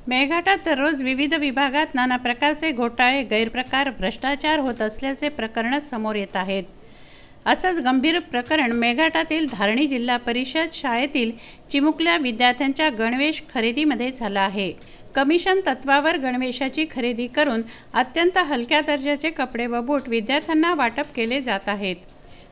मेळघाटात दररोज विविध विभागात नाना प्रकारचे घोटाळे, गैरप्रकार, भ्रष्टाचार होत असल्याचे प्रकरण समोर येत आहेत। असंच गंभीर प्रकरण मेळघाटातील धारणी जिल्हा परिषद शाळेतील चिमुकल्या विद्यार्थ्यांच्या गणवेश खरेदीमध्ये झालं आहे। कमिशन तत्वावर गणवेशाची खरेदी करून अत्यंत हलक्या दर्जाचे कपडे व बूट विद्यार्थ्यांना वाटप केले जात आहेत।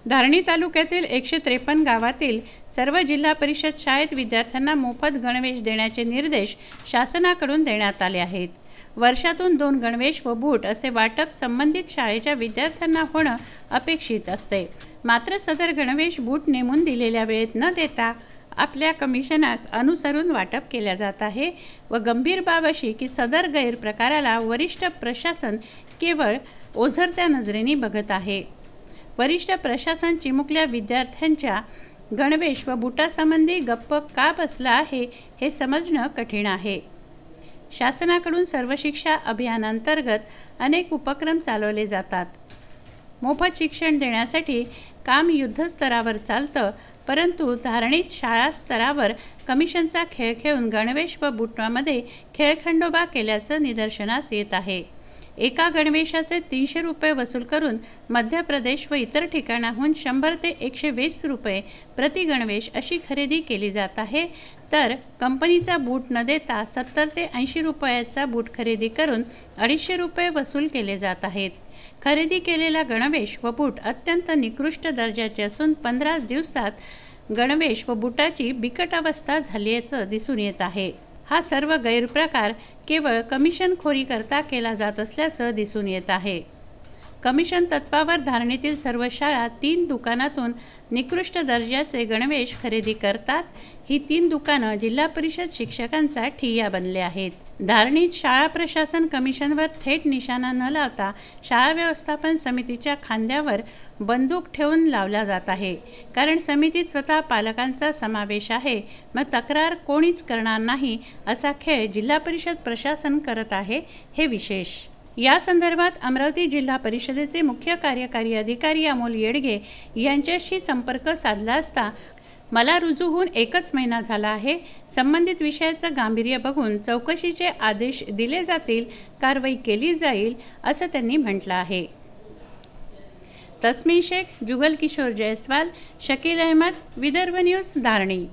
धारणी तालुक्यातील 153 गावातील सर्व जिल्हा परिषद शाळेत विद्यार्थ्यांना मोफत गणवेश देण्याचे निर्देश शासनाकडून देण्यात आले आहेत। वर्षातून 2 गणवेश व बूट असे वाटप संबंधित शाळेच्या विद्यार्थ्यांना होणं अपेक्षित असते। मात्र सदर गणवेश बूट नेमून दिलेल्या वेळेत न देता आपल्या कमिशनास अनुसरून वाटप केल्या जात आहे व गंभीर बाब अशी की सदर गैरप्रकाराला वरिष्ठ प्रशासन केवळ ओझरत्या नजरेने बघत आहे। वरिष्ठ प्रशासन चिमुकल्या विद्यार्थ्यांच्या गणवेश व बुटासंबंधी गप्प का बसला आहे हे समजणं कठीण आहे। शासनाकडून सर्व शिक्षा अभियानांतर्गत अनेक उपक्रम चालवले जातात। मोफत शिक्षण देण्यासाठी काम युद्धस्तरावर चालतं, परंतु धारणीत शाळा स्तरावर कमिशनचा खेळ खेळून गणवेश व बुटामध्ये खेळखंडोबा केल्याचं निदर्शनास येत आहे। एका गणवेशाचे 300 रुपये वसूल करून मध्य प्रदेश व इतर ठिकाणाहून 100 ते 120 रुपये प्रति गणवेश अशी खरेदी केली जात आहे, तर कंपनीचा बूट न देता 70 ते 80 रुपयाचा बूट खरेदी करून 250 रुपये वसूल केले जात आहेत। खरेदी केलेला गणवेश व बूट अत्यंत निकृष्ट दर्जाचे असून 15 दिवसात गणवेश व बुटाची बिकट अवस्था झाल्याचं दिसून येत आहे। हा सर्व गैरप्रकार केवळ कमिशनखोरी करता केला जात असल्याचं दिसून येत आहे। कमिशन तत्वावर धारणीतील सर्व शाळा 3 दुकानातून निकृष्ट दर्जाचे गणवेश खरेदी करतात। ही 3 दुकानं जिल्हा परिषद शिक्षकांचा ठिय्या बनले आहेत। धारणीत शाळा प्रशासन कमिशनवर थेट निशाणा न लावता शाळा व्यवस्थापन समितीच्या खांद्यावर बंदूक ठेवून लावला जात आहे, कारण समितीत स्वतः पालकांचा समावेश आहे। मग तक्रार कोणीच करणार नाही असा खेळ जिल्हा परिषद प्रशासन करत आहे, हे विशेष। या संदर्भात अमरावती जिल्हा परिषदेचे मुख्य कार्यकारी अधिकारी अमोल येडगे यांच्याशी संपर्क साधला असता मला रुजू होऊन 1च महिना झाला आहे। संबंधित विषयाचं गांभीर्य बघून चौकशीचे आदेश दिले जातील, कारवाई केली जाईल असं त्यांनी म्हटलं आहे। तस्मीन शेख, जुगल किशोर जयस्वाल, शकील अहमद, विदर्भ न्यूज, धारणी।